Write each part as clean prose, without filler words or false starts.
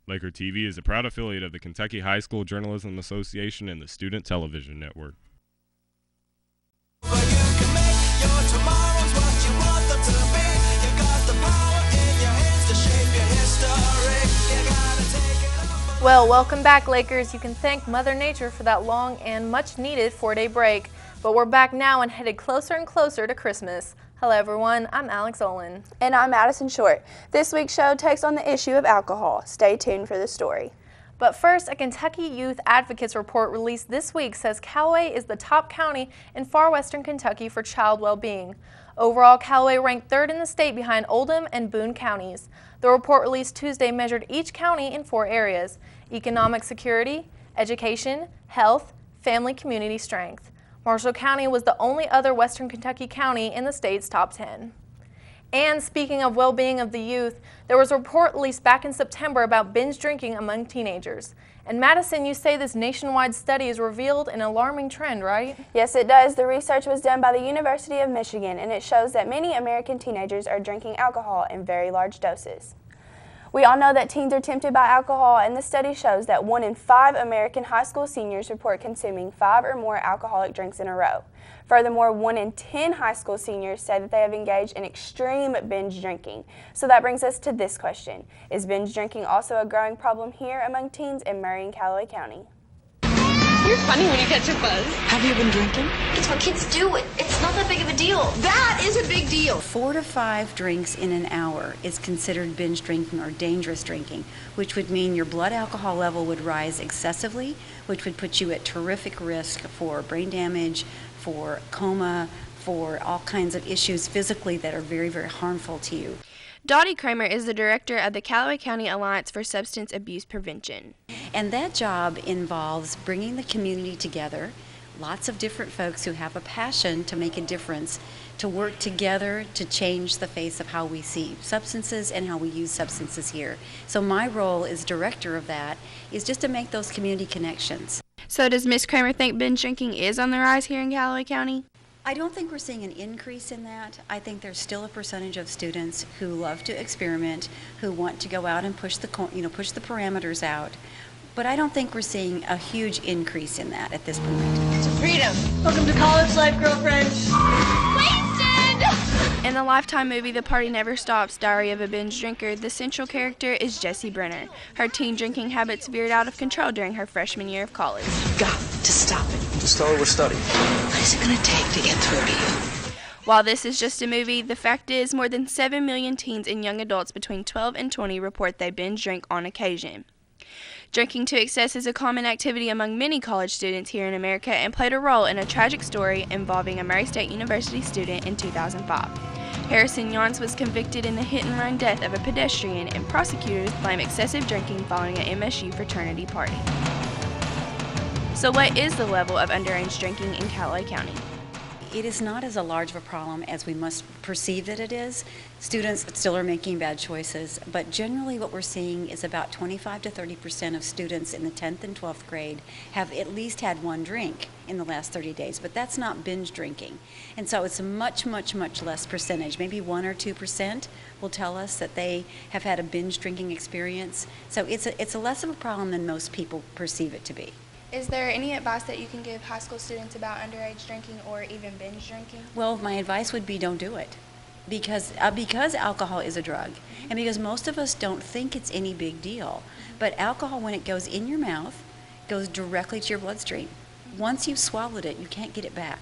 Laker TV is a proud affiliate of the Kentucky High School Journalism Association and the Student Television Network. Well, welcome back, Lakers. You can thank Mother Nature for that long and much-needed 4-day break. But we're back now and headed closer and closer to Christmas. Hello, everyone. I'm Alex Olin. And I'm Madison Short. This week's show takes on the issue of alcohol. Stay tuned for the story. But first, a Kentucky Youth Advocates report released this week says Calloway is the top county in far western Kentucky for child well-being. Overall, Calloway ranked third in the state behind Oldham and Boone counties. The report released Tuesday measured each county in 4 areas: economic security, education, health, family community strength. Marshall County was the only other western Kentucky county in the state's top 10. And speaking of well-being of the youth, there was a report released back in September about binge drinking among teenagers. And Madison, you say this nationwide study has revealed an alarming trend, right? Yes, it does. The research was done by the University of Michigan, and it shows that many American teenagers are drinking alcohol in very large doses. We all know that teens are tempted by alcohol, and the study shows that 1 in 5 American high school seniors report consuming 5 or more alcoholic drinks in a row. Furthermore, 1 in 10 high school seniors say that they have engaged in extreme binge drinking. So that brings us to this question. Is binge drinking also a growing problem here among teens in Murray and Calloway County? You're funny when you catch a buzz. Have you been drinking? It's what kids do. It's not that big of a deal. That is a big deal. 4 to 5 drinks in an hour is considered binge drinking or dangerous drinking, which would mean your blood alcohol level would rise excessively, which would put you at terrific risk for brain damage, for coma, for all kinds of issues physically that are very, very harmful to you. Dottie Kramer is the director of the Calloway County Alliance for Substance Abuse Prevention. And that job involves bringing the community together, lots of different folks who have a passion to make a difference, to work together to change the face of how we see substances and how we use substances here. So my role as director of that is just to make those community connections. So does Ms. Kramer think binge drinking is on the rise here in Calloway County? I don't think we're seeing an increase in that. I think there's still a percentage of students who love to experiment, who want to go out and push the parameters out. But I don't think we're seeing a huge increase in that at this point. It's freedom. Welcome to college life, girlfriend. In the Lifetime movie The Party Never Stops, Diary of a Binge Drinker, the central character is Jessie Brenner. Her teen drinking habits veered out of control during her freshman year of college. Got to stop it. Just tell her we're studying. What is it going to take to get through to you? While this is just a movie, the fact is more than 7 million teens and young adults between 12 and 20 report they binge drink on occasion. Drinking to excess is a common activity among many college students here in America and played a role in a tragic story involving a Murray State University student in 2005. Harrison Yance was convicted in the hit-and-run death of a pedestrian, and prosecutors blame excessive drinking following an MSU fraternity party. So what is the level of underage drinking in Calloway County? It is not as large of a problem as we must perceive that it is. Students still are making bad choices, but generally what we're seeing is about 25 to 30% of students in the 10th and 12th grade have at least had 1 drink in the last 30 days, but that's not binge drinking. And so it's a much, much, much less percentage. Maybe 1 or 2% will tell us that they have had a binge drinking experience. So it's a less of a problem than most people perceive it to be. Is there any advice that you can give high school students about underage drinking or even binge drinking? Well, my advice would be don't do it. Because alcohol is a drug, and because most of us don't think it's any big deal. But alcohol, when it goes in your mouth, goes directly to your bloodstream. Once you've swallowed it, you can't get it back.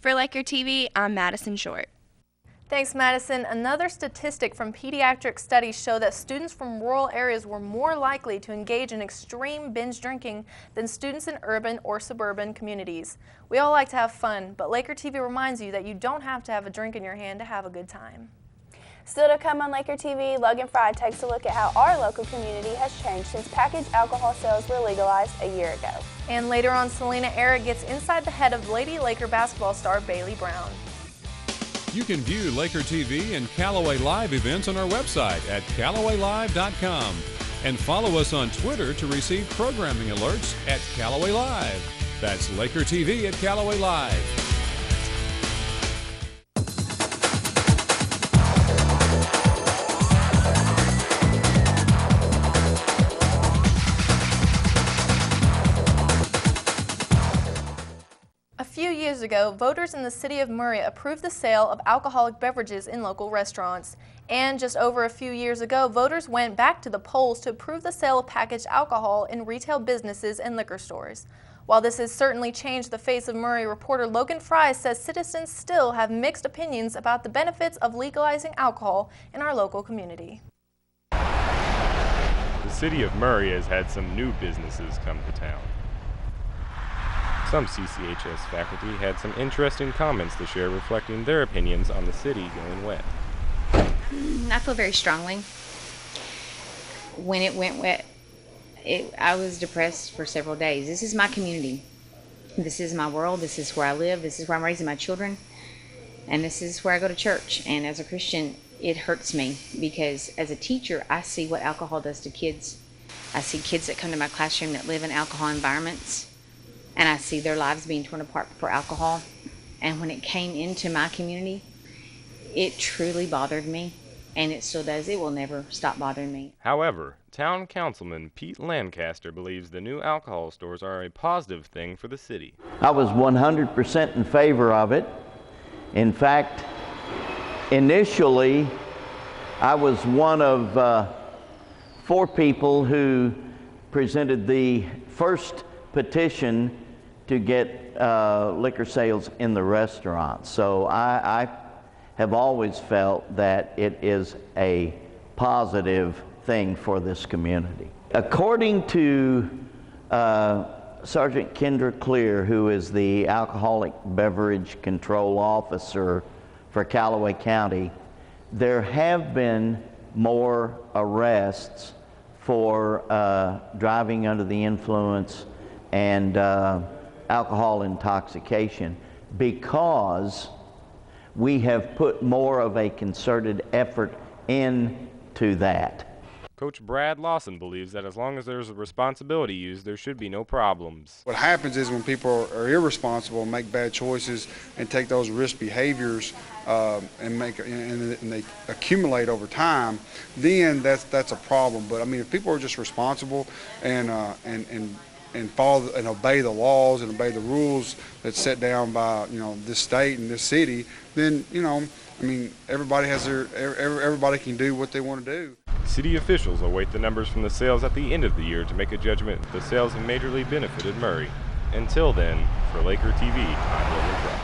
For Laker TV, I'm Madison Short. Thanks, Madison. Another statistic from pediatric studies show that students from rural areas were more likely to engage in extreme binge drinking than students in urban or suburban communities. We all like to have fun, but Laker TV reminds you that you don't have to have a drink in your hand to have a good time. Still to come on Laker TV, Logan Fry takes a look at how our local community has changed since packaged alcohol sales were legalized a year ago. And later on, Selena Eric gets inside the head of Lady Laker basketball star Bailey Brown. You can view Laker TV and Calloway Live events on our website at CallowayLive.com and follow us on Twitter to receive programming alerts at Calloway Live. That's Laker TV at Calloway Live. years ago, voters in the city of Murray approved the sale of alcoholic beverages in local restaurants. And just over a few years ago, voters went back to the polls to approve the sale of packaged alcohol in retail businesses and liquor stores. While this has certainly changed the face of Murray, reporter Logan Fry says citizens still have mixed opinions about the benefits of legalizing alcohol in our local community. The city of Murray has had some new businesses come to town. Some CCHS faculty had some interesting comments to share reflecting their opinions on the city going wet. I feel very strongly. When it went wet, I was depressed for several days. This is my community. This is my world. This is where I live. This is where I'm raising my children. And this is where I go to church. And as a Christian, it hurts me because as a teacher, I see what alcohol does to kids. I see kids that come to my classroom that live in alcohol environments, and I see their lives being torn apart for alcohol. And when it came into my community, it truly bothered me, and it still does. It will never stop bothering me. However, Town Councilman Pete Lancaster believes the new alcohol stores are a positive thing for the city. I was 100% in favor of it. In fact, initially, I was one of 4 people who presented the first petition to get liquor sales in the restaurant. So I have always felt that it is a positive thing for this community. According to Sergeant Kendra Clear, who is the Alcoholic Beverage Control Officer for Calloway County, there have been more arrests for driving under the influence and alcohol intoxication because we have put more of a concerted effort into that. Coach Brad Lawson believes that as long as there's a responsibility used, there should be no problems. What happens is when people are irresponsible and make bad choices and take those risk behaviors and they accumulate over time, then that's a problem. But I mean, if people are just responsible and follow and obey the laws and obey the rules that's set down by this state and this city, then I mean, everybody can do what they want to do. City officials await the numbers from the sales at the end of the year to make a judgment if the sales have majorly benefited Murray. Until then, for Laker TV, I'm Logan Fry.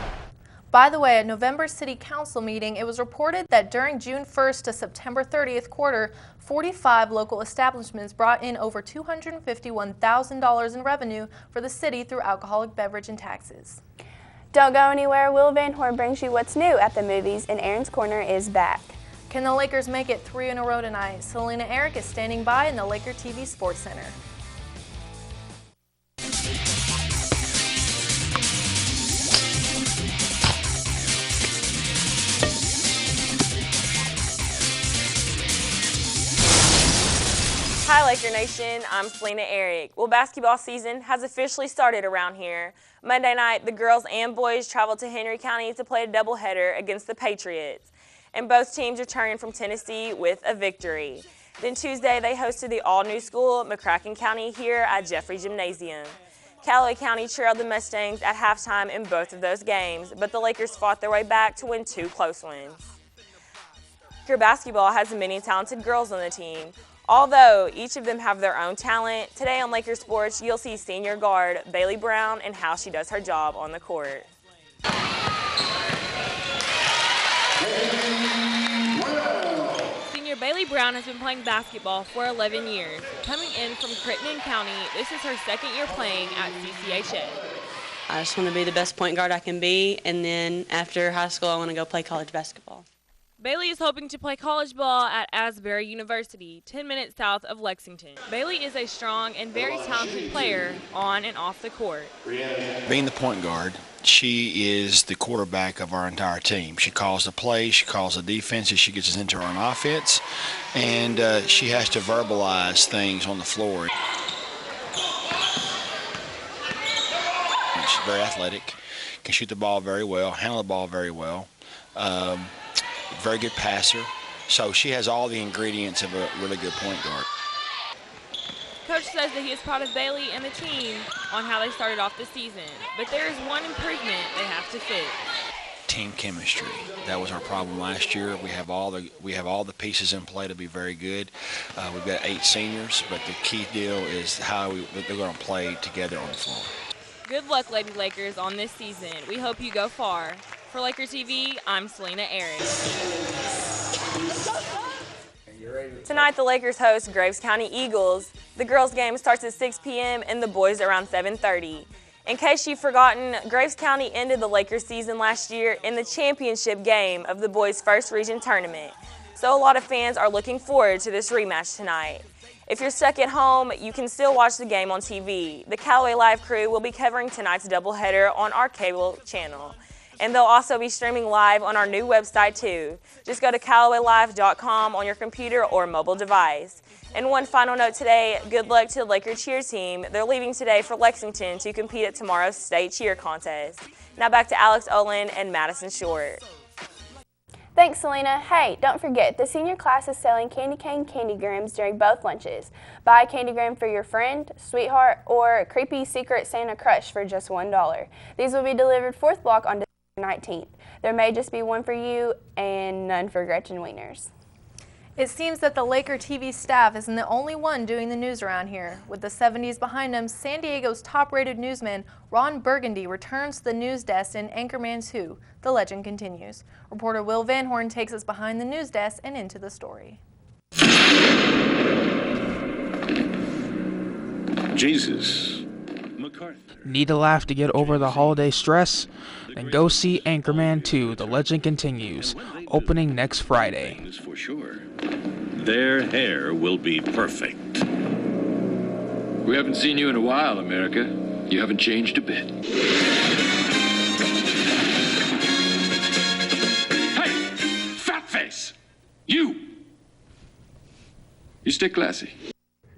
By the way, at November's City Council meeting, it was reported that during June 1st to September 30th quarter, 45 local establishments brought in over $251,000 in revenue for the city through alcoholic beverage and taxes. Don't go anywhere. Will Van Horn brings you what's new at the movies, and Aaron's Corner is back. Can the Lakers make it 3 in a row tonight? Selena Eric is standing by in the Laker TV Sports Center. Hi Laker Nation, I'm Selena Eric. Well, basketball season has officially started around here. Monday night, the girls and boys traveled to Henry County to play a doubleheader against the Patriots. And both teams returned from Tennessee with a victory. Then Tuesday, they hosted the all-new school, McCracken County, here at Jeffrey Gymnasium. Calloway County trailed the Mustangs at halftime in both of those games, but the Lakers fought their way back to win 2 close wins. Laker basketball has many talented girls on the team. Although each of them have their own talent, today on Laker Sports, you'll see senior guard Bailey Brown and how she does her job on the court. Senior Bailey Brown has been playing basketball for 11 years. Coming in from Crittenden County, this is her 2nd year playing at CCHS. I just want to be the best point guard I can be, and then after high school, I want to go play college basketball. Bailey is hoping to play college ball at Asbury University, 10 minutes south of Lexington. Bailey is a strong and very talented player on and off the court. Being the point guard, she is the quarterback of our entire team. She calls the plays, she calls the defenses, she gets us into our offense, and she has to verbalize things on the floor. She's very athletic, can shoot the ball very well, handle the ball very well. Very good passer, so she has all the ingredients of a really good point guard. Coach says that he is proud of Bailey and the team on how they started off the season, but there is one improvement they have to fix. Team chemistry. That was our problem last year. We have all the pieces in play to be very good. We've got 8 seniors, but the key deal is how they're going to play together on the floor. Good luck, Lady Lakers, on this season. We hope you go far. For Laker TV, I'm Selena Eric. Tonight, the Lakers host Graves County Eagles. The girls' game starts at 6 p.m. and the boys around 7:30. In case you've forgotten, Graves County ended the Lakers season last year in the championship game of the boys' first region tournament. So a lot of fans are looking forward to this rematch tonight. If you're stuck at home, you can still watch the game on TV. The Callaway Live crew will be covering tonight's doubleheader on our cable channel. And they'll also be streaming live on our new website too. Just go to CallawayLive.com on your computer or mobile device. And one final note today, good luck to the Laker cheer team. They're leaving today for Lexington to compete at tomorrow's state cheer contest. Now back to Alex Olin and Madison Short. Thanks, Selena. Hey, don't forget, the senior class is selling candy cane candygrams during both lunches. Buy a candygram for your friend, sweetheart, or creepy secret Santa crush for just $1. These will be delivered 4th block on December 19th. There may just be one for you and none for Gretchen Wieners. It seems that the Laker TV staff isn't the only one doing the news around here. With the 70s behind him, San Diego's top-rated newsman Ron Burgundy returns to the news desk in Anchorman 2. The legend continues. Reporter Will Van Horn takes us behind the news desk and into the story. Jesus McCarthy. Need a laugh to get over the holiday stress? Then go see Anchorman 2, The Legend Continues, opening next Friday. For sure. Their hair will be perfect. We haven't seen you in a while, America. You haven't changed a bit. Hey, fat face! You stay classy.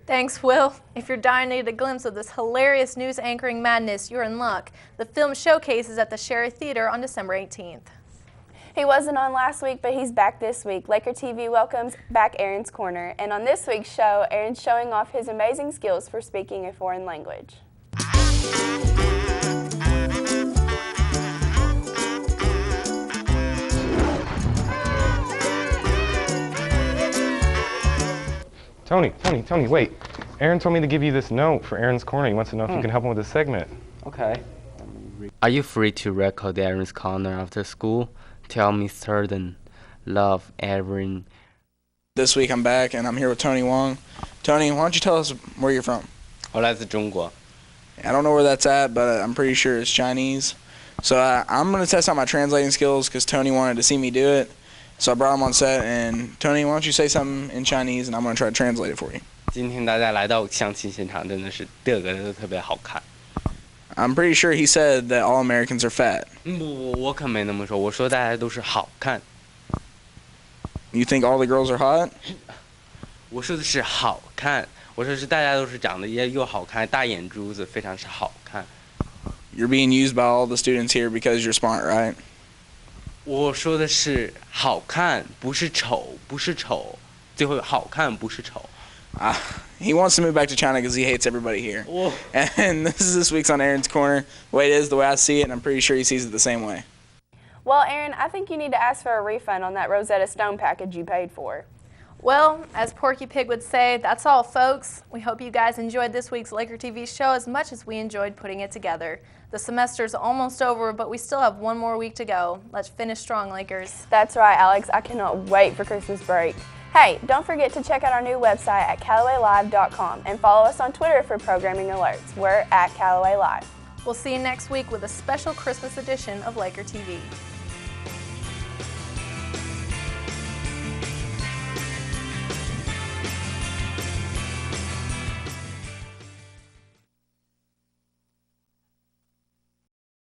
Thanks, Will. If you're dying to get a glimpse of this hilarious news anchoring madness, you're in luck. The film showcase is at the Sherry Theater on December 18th. He wasn't on last week, but he's back this week. Laker TV welcomes back Aaron's Corner. And on this week's show, Aaron's showing off his amazing skills for speaking a foreign language. Tony, wait. Aaron told me to give you this note for Aaron's Corner. He wants to know if you can help him with this segment. Okay. Are you free to record Aaron's Corner after school? Tell me certain. Love, Aaron. This week I'm back and I'm here with Tony Wong. Tony, why don't you tell us where you're from? 我来自中国. I don't know where that's at, but I'm pretty sure it's Chinese. So I'm going to test out my translating skills because Tony wanted to see me do it. So I brought him on set, and Tony, why don't you say something in Chinese, and I'm going to try to translate it for you. 今天大家来到相亲现场，真的是个个都特别好看。 I'm pretty sure he said that all Americans are fat. 不，我可没那么说，我说大家都是好看。 You think all the girls are hot? 我说的是好看，我说是大家都是长得又好看，大眼珠子，非常是好看。 You're being used by all the students here because you're smart, right? 我说的是好看，不是丑，不是丑。最后好看，不是丑。He wants to move back to China because he hates everybody here. And this is this week's on Aaron's Corner. The way it is, the way I see it, and I'm pretty sure he sees it the same way. Well, Aaron, I think you need to ask for a refund on that Rosetta Stone package you paid for. Well, as Porky Pig would say, that's all, folks. We hope you guys enjoyed this week's Laker TV show as much as we enjoyed putting it together. The semester's almost over, but we still have one more week to go. Let's finish strong, Lakers. That's right, Alex. I cannot wait for Christmas break. Hey, don't forget to check out our new website at CallawayLive.com and follow us on Twitter for programming alerts. We're at Callaway Live. We'll see you next week with a special Christmas edition of Laker TV.